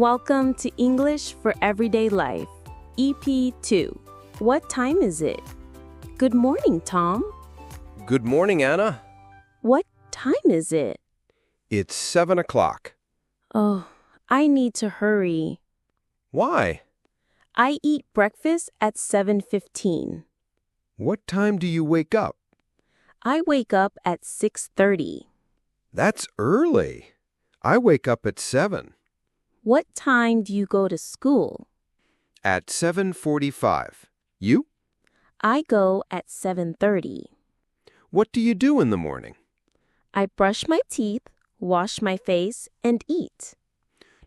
Welcome to English for Everyday Life, EP.2. What time is it? Good morning, Tom. Good morning, Anna. What time is it? It's 7 o'clock. Oh, I need to hurry. Why? I eat breakfast at 7:15. What time do you wake up? I wake up at 6:30. That's early. I wake up at 7. What time do you go to school? At 7:45. You? I go at 7:30. What do you do in the morning? I brush my teeth, wash my face, and eat.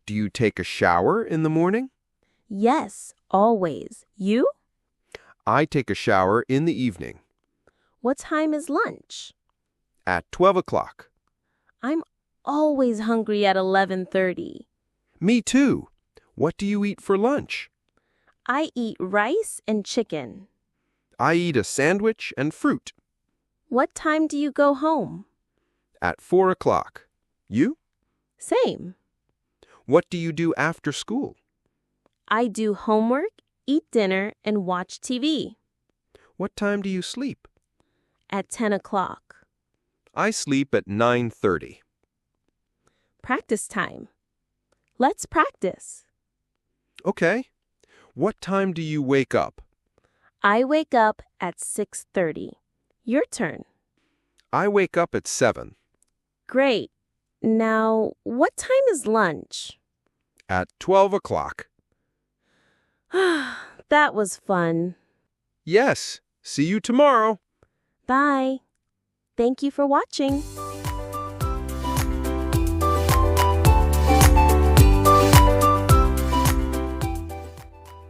Do you take a shower in the morning? Yes, always. You? I take a shower in the evening. What time is lunch? At 12 o'clock. I'm always hungry at 11:30. Me too. What do you eat for lunch? I eat rice and chicken. I eat a sandwich and fruit. What time do you go home? At 4 o'clock. You? Same. What do you do after school? I do homework, eat dinner, and watch TV. What time do you sleep? At 10 o'clock. I sleep at 9:30. Practice time. Let's practice. Okay. What time do you wake up? I wake up at 6:30. Your turn. I wake up at 7. Great. Now, what time is lunch? At 12 o'clock. That was fun. Yes. See you tomorrow. Bye. Thank you for watching.